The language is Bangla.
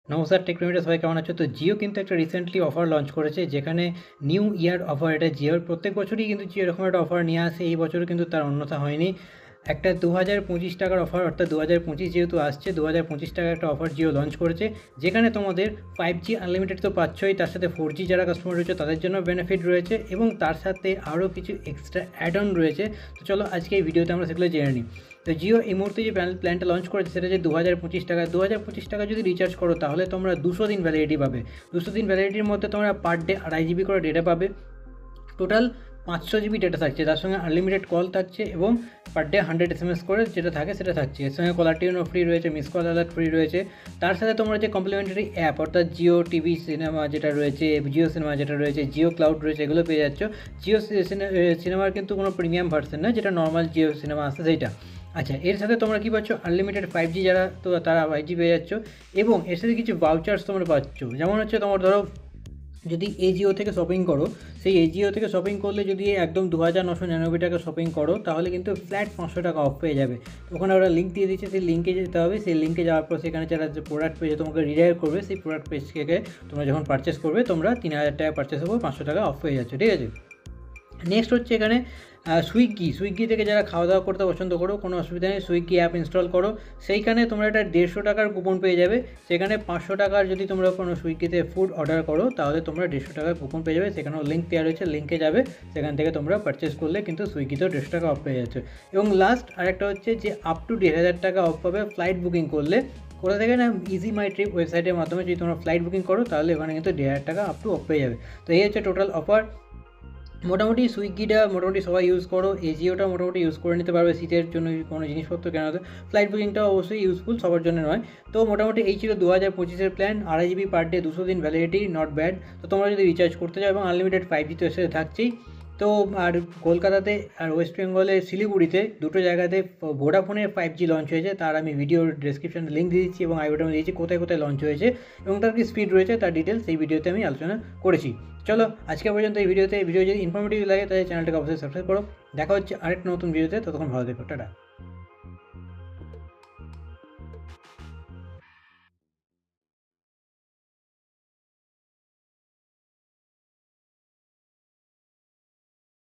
নমস্কার টেকনোমিটার, সবাই কেমন আছো? তো জিও কিন্তু একটা রিসেন্টলি অফার লঞ্চ করেছে, যেখানে নিউ ইয়ার অফার। এটা জিওর প্রত্যেক বছরই কিন্তু জিও এরকম একটা অফার নিয়ে আসে, এই বছরও কিন্তু তার অন্যথা হয়নি। একটা 2025 টাকার অফার, অর্থাৎ 2025 যেহেতু আসছে, 2025 টাকার একটা অফার জিও লঞ্চ করেছে, যেখানে তোমাদের 5G আনলিমিটেড তো পাচ্ছই, তার সাথে 4G যারা কাস্টমার রয়েছে তাদের জন্য বেনিফিট রয়েছে, এবং তার সাথে আরও কিছু এক্সট্রা অ্যাড অন রয়েছে। তো চলো আজকে এই ভিডিওতে আমরা সেগুলো জেনে নিই। তো জিও এই মুহূর্তে যে প্ল্যানটা লঞ্চ করেছে সেটা যে 2025 টাকা যদি রিচার্জ করো তাহলে তোমরা 200 দিন ভ্যালিডিটি পাবে। 200 দিন ভ্যালিডিটির মধ্যে তোমরা পার ডে 2.5 GB করে ডেটা পাবে। টোটাল 500 GB ডেটা থাকছে, তার সঙ্গে আনলিমিটেড কল থাকছে, এবং পার ডে 100 SMS করে যেটা থাকে সেটা থাকছে। এর সঙ্গে কলার টিউনও ফ্রি রয়েছে, মিস কল অ্যালার্ট ফ্রি রয়েছে। তার সাথে তোমরা যে কমপ্লিমেন্টারি অ্যাপ, অর্থাৎ জিও টিভি সিনেমা যেটা রয়েছে, জিও সিনেমা যেটা রয়েছে, জিও ক্লাউড রয়েছে, এগুলো পেয়ে যাচ্ছ। জিও সিনেমার কিন্তু কোনো প্রিমিয়াম ভার্সন না, যেটা নর্মাল জিও সিনেমা আসছে সেইটা। আচ্ছা, এর সাথে তোমরা কী পাচ্ছ? আনলিমিটেড 5G যারা, তো তারা 5G পেয়ে যাচ্ছ, এবং এর সাথে কিছু ভাউচার্স তোমরা পাচ্ছ। যেমন হচ্ছে তোমার ধরো যদি এজিও থেকে শপিং করো, সেই এজিও থেকে শপিং করলে যদি একদম 2999 টাকা শপিং করো, তাহলে কিন্তু ফ্ল্যাট 500 টাকা অফ পেয়ে যাবে। ওখানে ওরা লিঙ্ক দিয়ে দিচ্ছে, সেই লিঙ্কে যেতে হবে। সেই লিঙ্কে যাওয়ার পর সেখানে যারা যে প্রোডাক্ট পেজে তোমাকে রিডাইরেক্ট করবে, সেই প্রোডাক্ট পেজ থেকে তোমরা যখন পারচেস করবে, তোমরা 3000 টাকা পারচেস হবে, 500 টাকা অফ হয়ে যাচ্ছে, ঠিক আছে। নেক্সট হচ্ছে এখানে সুইগি থেকে যারা খাওয়া দাওয়া করতে পছন্দ করো, কোনো অসুবিধা নেই, সুইগি অ্যাপ ইনস্টল করো। সেইখানে তোমরা একটা 150 টাকার কুপন পেয়ে যাবে। সেখানে 500 টাকার যদি তোমরা কোনো সুইগিতে ফুড অর্ডার করো, তাহলে তোমরা 150 টাকার কুপন পেয়ে যাবে। সেখানেও লিঙ্ক দেওয়া রয়েছে, লিঙ্কে যাবে, সেখান থেকে তোমরা পারচেস করলে কিন্তু সুইগিতেও 150 টাকা অফ পেয়ে যাচ্ছে। এবং লাস্ট আরেকটা হচ্ছে যে আপ টু 1500 টাকা অফ পাবে ফ্লাইট বুকিং করলে। কোথা থেকে না, ইজি মাই ট্রিপ ওয়েবসাইটের মাধ্যমে যদি তোমরা ফ্লাইট বুকিং করো, তাহলে ওখানে কিন্তু 1500 টাকা আপ টু অফ পেয়ে যাবে। তো এই হচ্ছে টোটাল অফার। মোটামুটি সুইগিটা মোটামুটি সবাই ইউজ করো, এজিওটা মোটামুটি ইউজ করে নিতে পারবে শীতের জন্য কোনো জিনিসপত্র কেনাতে। ফ্লাইট বুকিংটা অবশ্যই ইউজফুল, সবার জন্য নয়। তো মোটামুটি এই ছিল 2025-এর প্ল্যান। 2.5 GB পার ডে, 200 দিন ভ্যালিডিটি, নট ব্যাড। তো তোমরা যদি রিচার্জ করতে চাও, এবং আনলিমিটেড 5G তো এর সাথে থাকছেই। তো আর কলকাতাতে আর ওয়েস্ট বেঙ্গলে শিলিগুড়িতে দুটো জায়গাতে ভোডাফোনের 5G লঞ্চ হয়েছে, তার আমি ভিডিওর ডেসক্রিপশনে লিঙ্ক দিয়ে দিচ্ছি, এবং আই বাটনে দিয়েছি কোথায় কোথায় লঞ্চ হয়েছে এবং তার কি স্পিড রয়েছে, তার ডিটেলস এই ভিডিওতে আমি আলোচনা করেছি। চলো আজকে পর্যন্ত এই ভিডিও যদি ইনফরমেটিভ লাগে, তাহলে চ্যানেলটাকে অবশ্যই সাবস্ক্রাইব করো। দেখা হচ্ছে আরেকটা নতুন ভিডিওতে, ততক্ষণ ভালো থেকো, টাটা।